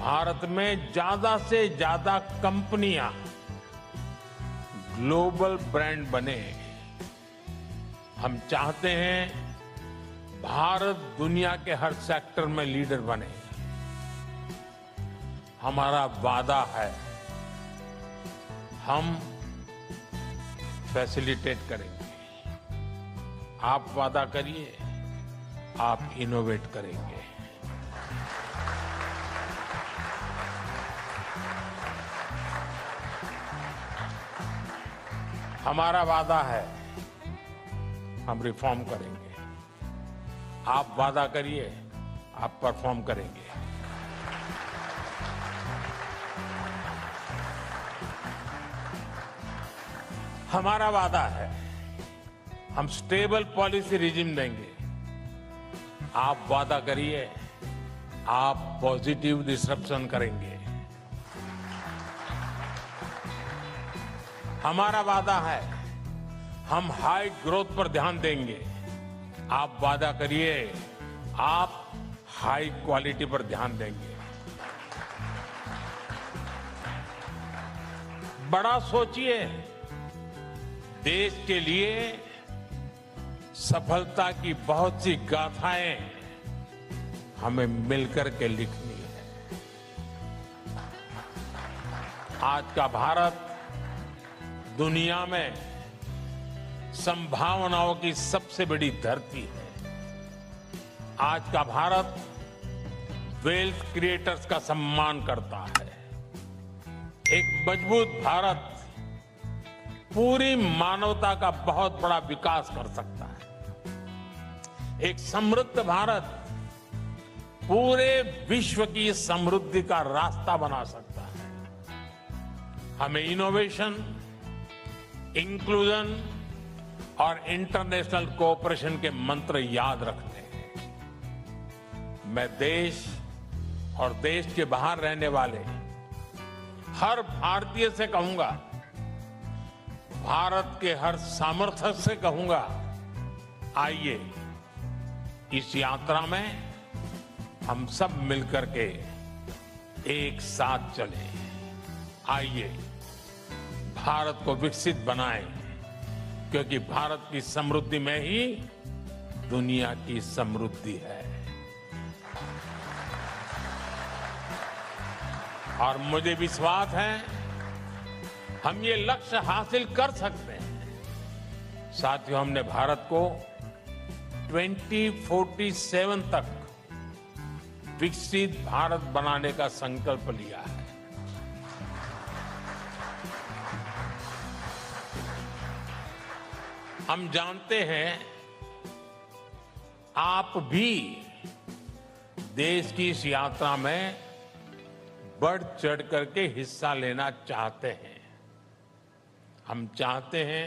भारत में ज्यादा से ज्यादा कंपनियां ग्लोबल ब्रांड बने। हम चाहते हैं भारत दुनिया के हर सेक्टर में लीडर बने। हमारा वादा है, हम फैसिलिटेट करेंगे। आप वादा करिए, आप इनोवेट करेंगे। हमारा वादा है, हम रिफॉर्म करेंगे। आप वादा करिए, आप परफॉर्म करेंगे। हमारा वादा है, हम स्टेबल पॉलिसी रिजिम देंगे। आप वादा करिए, आप पॉजिटिव डिसरप्शन करेंगे। हमारा वादा है, हम हाई ग्रोथ पर ध्यान देंगे। आप वादा करिए, आप हाई क्वालिटी पर ध्यान देंगे। बड़ा सोचिए, देश के लिए सफलता की बहुत सी गाथाएं हमें मिलकर के लिखनी है। आज का भारत दुनिया में संभावनाओं की सबसे बड़ी धरती है। आज का भारत वेल्थ क्रिएटर्स का सम्मान करता है। एक मजबूत भारत पूरी मानवता का बहुत बड़ा विकास कर सकता है। एक समृद्ध भारत पूरे विश्व की समृद्धि का रास्ता बना सकता है। हमें इनोवेशन, इंक्लूजन और इंटरनेशनल कोऑपरेशन के मंत्र याद रखने हैं। मैं देश और देश के बाहर रहने वाले हर भारतीय से कहूंगा, भारत के हर सामर्थ्य से कहूंगा, आइए इस यात्रा में हम सब मिलकर के एक साथ चलें। आइए भारत को विकसित बनाएं, क्योंकि भारत की समृद्धि में ही दुनिया की समृद्धि है। और मुझे विश्वास है, हम ये लक्ष्य हासिल कर सकते हैं। साथियों, हमने भारत को 2047 तक विकसित भारत बनाने का संकल्प लिया है। हम जानते हैं, आप भी देश की इस यात्रा में बढ़ चढ़ करके हिस्सा लेना चाहते हैं। हम चाहते हैं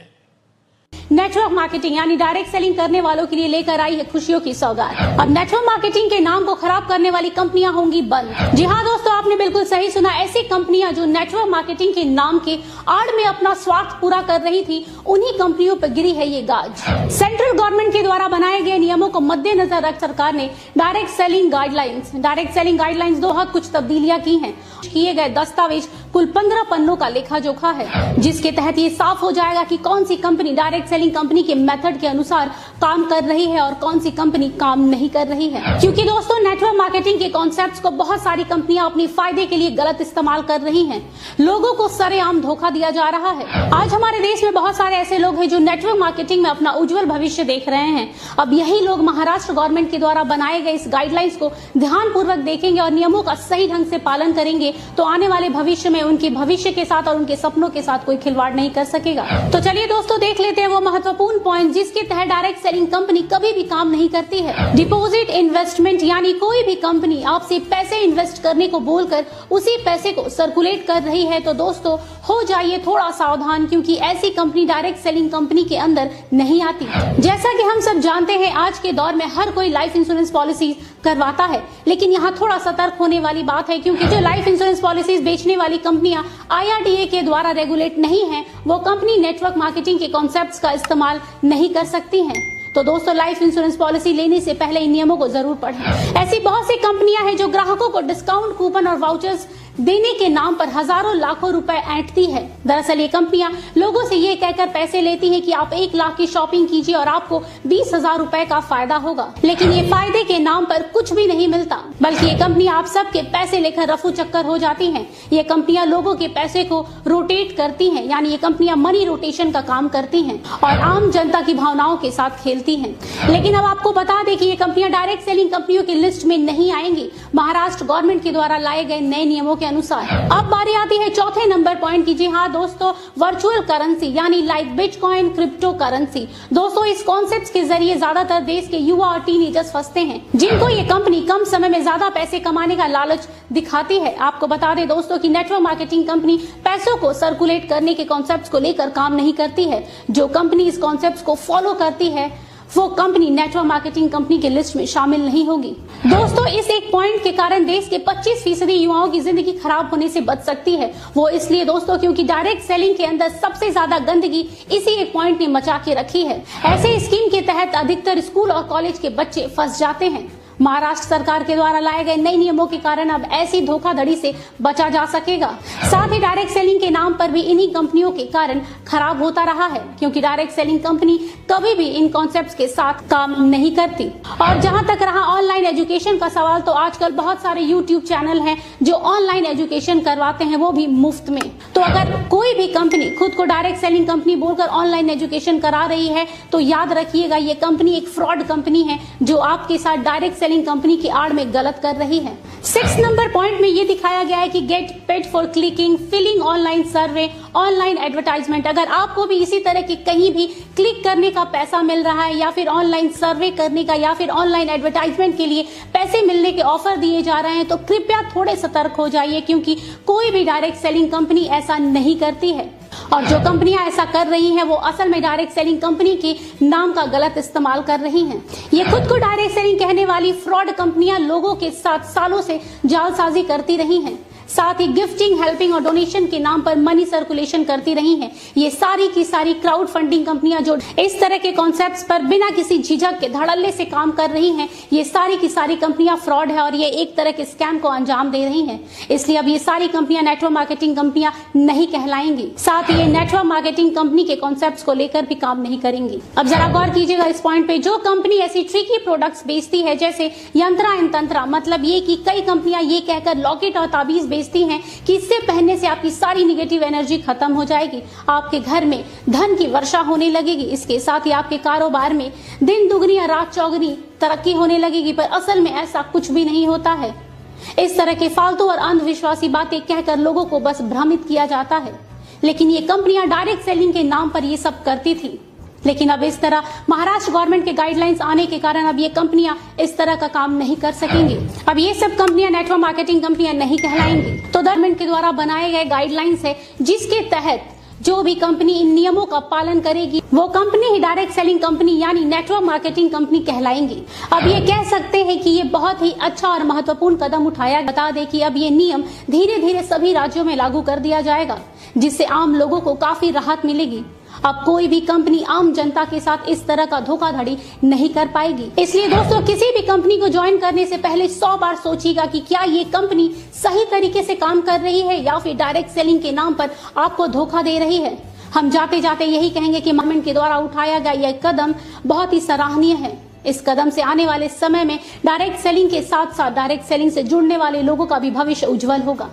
नेटवर्क मार्केटिंग यानी डायरेक्ट सेलिंग करने वालों के लिए लेकर आई है खुशियों की सौगात। अब नेटवर्क मार्केटिंग के नाम को खराब करने वाली कंपनियां होंगी बंद। जी हाँ दोस्तों, आपने बिल्कुल सही सुना। ऐसी कंपनियां जो नेटवर्क मार्केटिंग के नाम के आड़ में अपना स्वार्थ पूरा कर रही थी, उन्हीं कंपनियों पर गिरी है ये गाज। सेंट्रल गवर्नमेंट के द्वारा बनाए गए नियमों को मद्देनजर रख सरकार ने डायरेक्ट सेलिंग गाइडलाइंस 2 हद कुछ तब्दीलियां की हैं। किए गए दस्तावेज कुल 15 पन्नों का लेखा जोखा है, जिसके तहत ये साफ हो जाएगा कि कौन सी कंपनी डायरेक्ट सेलिंग कंपनी के मेथड के अनुसार काम कर रही है और कौन सी कंपनी काम नहीं कर रही है। क्योंकि दोस्तों, नेटवर्क मार्केटिंग के कॉन्सेप्ट्स को बहुत सारी कंपनियां अपनी फायदे के लिए गलत इस्तेमाल कर रही हैं। लोगों को सरेआम धोखा दिया जा रहा है। आज हमारे देश में बहुत सारे ऐसे लोग हैं जो नेटवर्क मार्केटिंग में अपना उज्जवल भविष्य देख रहे हैं। अब यही लोग महाराष्ट्र गवर्नमेंट के द्वारा बनाए गए इस गाइडलाइंस को ध्यानपूर्वक देखेंगे और नियमों का सही ढंग से पालन करेंगे, तो आने वाले भविष्य में उनके भविष्य के साथ और उनके सपनों के साथ कोई खिलवाड़ नहीं कर सकेगा। तो चलिए दोस्तों, देख लेते हैं वो महत्वपूर्ण पॉइंट जिसके तहत डायरेक्ट सेलिंग कंपनी कभी भी काम नहीं करती है। डिपॉजिट इन्वेस्टमेंट यानी कोई भी कंपनी आपसे पैसे इन्वेस्ट करने को बोलकर उसी पैसे को सर्कुलेट कर रही है, तो दोस्तों हो जाइए थोड़ा सावधान, क्योंकि ऐसी कंपनी डायरेक्ट सेलिंग कंपनी के अंदर नहीं आती। जैसा कि हम सब जानते हैं, आज के दौर में हर कोई लाइफ इंश्योरेंस पॉलिसी करवाता है, लेकिन यहाँ थोड़ा सतर्क होने वाली बात है, क्योंकि जो लाइफ इंश्योरेंस पॉलिसीज बेचने वाली कंपनियां IRDA के द्वारा रेगुलेट नहीं है, वो कंपनी नेटवर्क मार्केटिंग के कॉन्सेप्ट्स का इस्तेमाल नहीं कर सकती हैं। तो दोस्तों लाइफ इंश्योरेंस पॉलिसी लेने से पहले इन नियमों को जरूर पढ़ें। ऐसी बहुत सी कंपनियां हैं जो ग्राहकों को डिस्काउंट कूपन और वाउचर्स देने के नाम पर हजारों लाखों रुपए ऐंठती है। दरअसल ये कंपनियां लोगों से ये कहकर पैसे लेती हैं कि आप 1 लाख की शॉपिंग कीजिए और आपको 20,000 रुपए का फायदा होगा, लेकिन ये फायदे के नाम पर कुछ भी नहीं मिलता, बल्कि ये कंपनियां आप सबके पैसे लेकर रफू चक्कर हो जाती हैं। ये कंपनियां लोगों के पैसे को रोटेट करती हैं, यानी ये कंपनियां मनी रोटेशन का काम करती हैं और आम जनता की भावनाओं के साथ खेलती हैं। लेकिन अब आपको बता दें कि ये कंपनियां डायरेक्ट सेलिंग कंपनियों की लिस्ट में नहीं आएंगी, महाराष्ट्र गवर्नमेंट के द्वारा लाए गए नए नियमों अनुसार। अब बारी आती है चौथे नंबर पॉइंट की। जी हाँ दोस्तों, वर्चुअल करेंसी यानी लाइक बिटकॉइन, क्रिप्टो करेंसी। दोस्तों इस कॉन्सेप्ट के जरिए ज्यादातर देश के युवा और टीनेजर्स फंसते हैं, जिनको ये कंपनी कम समय में ज्यादा पैसे कमाने का लालच दिखाती है। आपको बता दें दोस्तों कि नेटवर्क मार्केटिंग कंपनी पैसों को सर्कुलेट करने के कॉन्सेप्ट को लेकर काम नहीं करती है। जो कंपनी इस कॉन्सेप्ट को फॉलो करती है वो कंपनी नेटवर्क मार्केटिंग कंपनी के लिस्ट में शामिल नहीं होगी। दोस्तों इस एक पॉइंट के कारण देश के 25% युवाओं की जिंदगी खराब होने से बच सकती है। वो इसलिए दोस्तों क्योंकि डायरेक्ट सेलिंग के अंदर सबसे ज्यादा गंदगी इसी एक पॉइंट ने मचा के रखी है। ऐसे स्कीम के तहत अधिकतर स्कूल और कॉलेज के बच्चे फंस जाते हैं। महाराष्ट्र सरकार के द्वारा लाए गए नए नियमों के कारण अब ऐसी धोखाधड़ी से बचा जा सकेगा। साथ ही डायरेक्ट सेलिंग के नाम पर भी इन्हीं कंपनियों के कारण खराब होता रहा है, क्योंकि डायरेक्ट सेलिंग कंपनी कभी भी इन कॉन्सेप्ट्स के साथ काम नहीं करती। और जहां तक रहा ऑनलाइन एजुकेशन का सवाल, तो आजकल बहुत सारे यूट्यूब चैनल हैं जो ऑनलाइन एजुकेशन करवाते हैं, वो भी मुफ्त में। तो अगर कोई भी कंपनी खुद को डायरेक्ट सेलिंग कंपनी बोलकर ऑनलाइन एजुकेशन करा रही है तो याद रखिएगा ये कंपनी एक फ्रॉड कंपनी है जो आपके साथ डायरेक्ट सेलिंग कंपनी की आड़ में गलत कर रही है। 6 नंबर पॉइंट में ये दिखाया गया है कि get paid for clicking, filling online survey, online advertisement. अगर आपको भी इसी तरह की कहीं भी क्लिक करने का पैसा मिल रहा है या फिर ऑनलाइन सर्वे करने का या फिर ऑनलाइन एडवर्टाइजमेंट के लिए पैसे मिलने के ऑफर दिए जा रहे हैं तो कृपया थोड़े सतर्क हो जाइए, क्योंकि कोई भी डायरेक्ट सेलिंग कंपनी ऐसा नहीं करती है। और जो कंपनियां ऐसा कर रही हैं वो असल में डायरेक्ट सेलिंग कंपनी के नाम का गलत इस्तेमाल कर रही हैं। ये खुद को डायरेक्ट सेलिंग कहने वाली फ्रॉड कंपनियां लोगों के साथ सालों से जालसाजी करती रही हैं। साथ ही गिफ्टिंग, हेल्पिंग और डोनेशन के नाम पर मनी सर्कुलेशन करती रही हैं। ये सारी की सारी क्राउड फंडिंग कंपनियां जो इस तरह के कॉन्सेप्ट्स पर बिना किसी झिझक के धड़ल्ले से काम कर रही हैं, ये सारी की सारी कंपनियां फ्रॉड है और ये एक तरह के स्कैम को अंजाम दे रही हैं। इसलिए अब ये सारी कंपनियां नेटवर्क मार्केटिंग कंपनियां नहीं कहलाएंगी। साथ ही ये नेटवर्क मार्केटिंग कंपनी के कॉन्सेप्ट्स को लेकर भी काम नहीं करेंगी। अब जरा गौर कीजिएगा इस पॉइंट पे, जो कंपनी ऐसी ट्रिकी प्रोडक्ट्स बेचती है जैसे यंत्रा एंड तंत्रा, मतलब ये कि कई कंपनियां ये कहकर लॉकेट और ताबीज बेचती हैं कि इससे पहनने से आपकी सारी निगेटिव एनर्जी खत्म हो जाएगी, आपके घर में धन की वर्षा होने लगेगी, इसके साथ ही आपके कारोबार में दिन दुगनी या रात चौगुनी तरक्की होने लगेगी। पर असल में ऐसा कुछ भी नहीं होता है। इस तरह के फालतू और अंधविश्वासी बातें कहकर लोगों को बस भ्रमित किया जाता है। लेकिन ये कंपनियां डायरेक्ट सेलिंग के नाम पर ये सब करती थी। लेकिन अब इस तरह महाराष्ट्र गवर्नमेंट के गाइडलाइंस आने के कारण अब ये कंपनियां इस तरह का काम नहीं कर सकेंगी। अब ये सब कंपनियां नेटवर्क मार्केटिंग कंपनियां नहीं कहलाएंगी। तो गवर्नमेंट के द्वारा बनाए गए गाइडलाइंस है जिसके तहत जो भी कंपनी इन नियमों का पालन करेगी वो कंपनी ही डायरेक्ट सेलिंग कंपनी यानी नेटवर्क मार्केटिंग कंपनी कहलाएंगी। अब ये कह सकते हैं कि ये बहुत ही अच्छा और महत्वपूर्ण कदम उठाया। बता दें कि अब ये नियम धीरे धीरे सभी राज्यों में लागू कर दिया जाएगा, जिससे आम लोगों को काफी राहत मिलेगी। अब कोई भी कंपनी आम जनता के साथ इस तरह का धोखाधड़ी नहीं कर पाएगी। इसलिए दोस्तों किसी भी कंपनी को ज्वाइन करने से पहले 100 बार सोचिएगा कि क्या ये कंपनी सही तरीके से काम कर रही है या फिर डायरेक्ट सेलिंग के नाम पर आपको धोखा दे रही है। हम जाते जाते यही कहेंगे कि गवर्नमेंट के द्वारा उठाया गया यह कदम बहुत ही सराहनीय है। इस कदम से आने वाले समय में डायरेक्ट सेलिंग के साथ साथ डायरेक्ट सेलिंग से जुड़ने वाले लोगों का भी भविष्य उज्जवल होगा।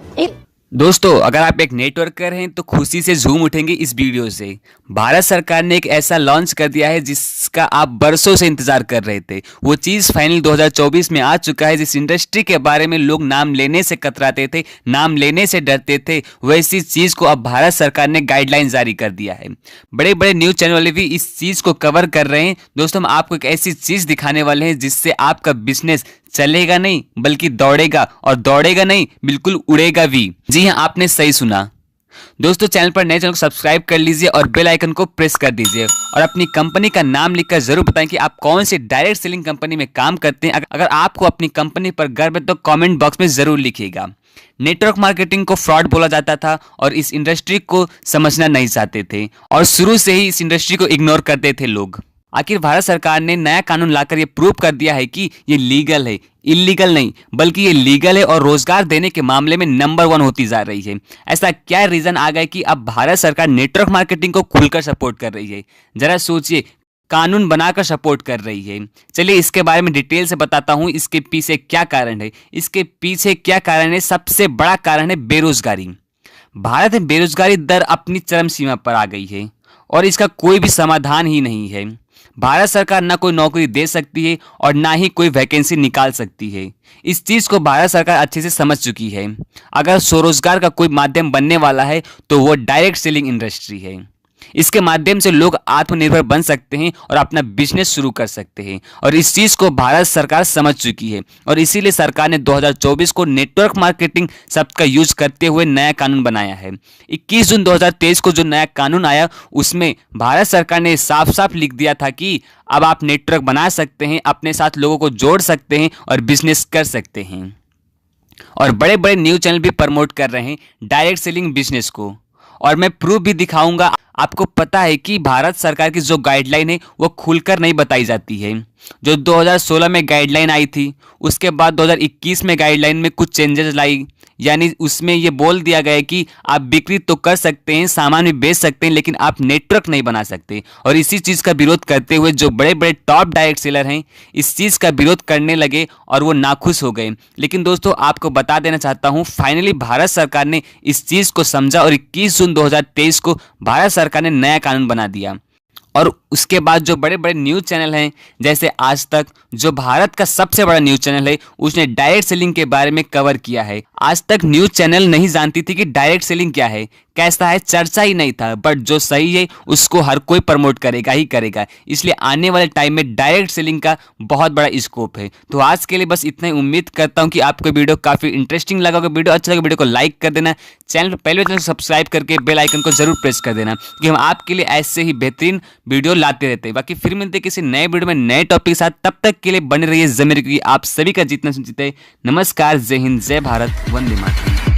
दोस्तों अगर आप एक नेटवर्कर हैं तो खुशी से झूम उठेंगे इस वीडियो से। भारत सरकार ने एक ऐसा लॉन्च कर दिया है जिसका आप बरसों से इंतजार कर रहे थे। वो चीज़ फाइनल 2024 में आ चुका है। जिस इंडस्ट्री के बारे में लोग नाम लेने से कतराते थे, नाम लेने से डरते थे, वैसी चीज़ को अब भारत सरकार ने गाइडलाइन जारी कर दिया है। बड़े बड़े न्यूज़ चैनल वाले भी इस चीज़ को कवर कर रहे हैं। दोस्तों हम आपको एक ऐसी चीज़ दिखाने वाले हैं जिससे आपका बिजनेस चलेगा नहीं बल्कि दौड़ेगा, और दौड़ेगा नहीं बिल्कुल उड़ेगा भी। जी हाँ, आपने सही सुना। दोस्तों चैनल पर नए, चैनल को सब्सक्राइब कर लीजिए और बेल आइकन को प्रेस कर दीजिए और अपनी कंपनी का नाम लिखकर जरूर बताएं कि आप कौन सी डायरेक्ट सेलिंग कंपनी में काम करते हैं। अगर आपको अपनी कंपनी पर गर्व है तो कमेंट बॉक्स में जरूर लिखिएगा। नेटवर्क मार्केटिंग को फ्रॉड बोला जाता था और इस इंडस्ट्री को समझना नहीं चाहते थे और शुरू से ही इस इंडस्ट्री को इग्नोर करते थे लोग। आखिर भारत सरकार ने नया कानून लाकर ये प्रूव कर दिया है कि ये लीगल है, इलीगल नहीं, बल्कि ये लीगल है और रोजगार देने के मामले में नंबर 1 होती जा रही है। ऐसा क्या रीजन आ गया कि अब भारत सरकार नेटवर्क मार्केटिंग को खुलकर सपोर्ट कर रही है? जरा सोचिए, कानून बनाकर सपोर्ट कर रही है। चलिए इसके बारे में डिटेल से बताता हूँ, इसके पीछे क्या कारण है। इसके पीछे क्या कारण है? सबसे बड़ा कारण है बेरोजगारी। भारत में बेरोजगारी दर अपनी चरम सीमा पर आ गई है और इसका कोई भी समाधान ही नहीं है। भारत सरकार ना कोई नौकरी दे सकती है और ना ही कोई वैकेंसी निकाल सकती है। इस चीज़ को भारत सरकार अच्छे से समझ चुकी है। अगर स्वरोजगार का कोई माध्यम बनने वाला है तो वो डायरेक्ट सेलिंग इंडस्ट्री है। इसके माध्यम से लोग आत्मनिर्भर बन सकते हैं और अपना बिजनेस शुरू कर सकते हैं और इस चीज़ को भारत सरकार समझ चुकी है और इसीलिए सरकार ने 2024 को नेटवर्क मार्केटिंग शब्द का यूज करते हुए नया कानून बनाया है। 21 जून 2023 को जो नया कानून आया उसमें भारत सरकार ने साफ साफ लिख दिया था कि अब आप नेटवर्क बना सकते हैं, अपने साथ लोगों को जोड़ सकते हैं और बिजनेस कर सकते हैं। और बड़े बड़े न्यूज़ चैनल भी प्रमोट कर रहे हैं डायरेक्ट सेलिंग बिजनेस को और मैं प्रूफ भी दिखाऊंगा। आपको पता है कि भारत सरकार की जो गाइडलाइन है वो खुलकर नहीं बताई जाती है। जो 2016 में गाइडलाइन आई थी उसके बाद 2021 में गाइडलाइन में कुछ चेंजेस लाई, यानी उसमें ये बोल दिया गया है कि आप बिक्री तो कर सकते हैं, सामान भी बेच सकते हैं, लेकिन आप नेटवर्क नहीं बना सकते। और इसी चीज़ का विरोध करते हुए जो बड़े बड़े टॉप डायरेक्ट सेलर हैं इस चीज़ का विरोध करने लगे और वो नाखुश हो गए। लेकिन दोस्तों आपको बता देना चाहता हूँ, फाइनली भारत सरकार ने इस चीज़ को समझा और 21 जून 2023 को भारत सरकार ने नया कानून बना दिया। और उसके बाद जो बड़े बड़े न्यूज़ चैनल हैं जैसे आज तक, जो भारत का सबसे बड़ा न्यूज़ चैनल है, उसने डायरेक्ट सेलिंग के बारे में कवर किया है। आज तक न्यूज़ चैनल नहीं जानती थी कि डायरेक्ट सेलिंग क्या है, कैसा है, चर्चा ही नहीं था। बट जो सही है उसको हर कोई प्रमोट करेगा ही करेगा, इसलिए आने वाले टाइम में डायरेक्ट सेलिंग का बहुत बड़ा स्कोप है। तो आज के लिए बस इतना ही। उम्मीद करता हूँ कि आपको वीडियो काफ़ी इंटरेस्टिंग लगा होगा। वीडियो अच्छा लगा वीडियो को लाइक कर देना, चैनल पहले चैनल सब्सक्राइब करके बेल आइकन को जरूर प्रेस कर देना, क्योंकि हम आपके लिए ऐसे ही बेहतरीन वीडियो लाते रहते हैं। बाकी फिर मिलते हैं किसी नए वीडियो में नए टॉपिक के साथ। तब तक के लिए बने रहिए ज़मीर, क्योंकि आप सभी का जीतना सुनिश्चित है। नमस्कार, जय हिंद, जय भारत, वंदे मातरम।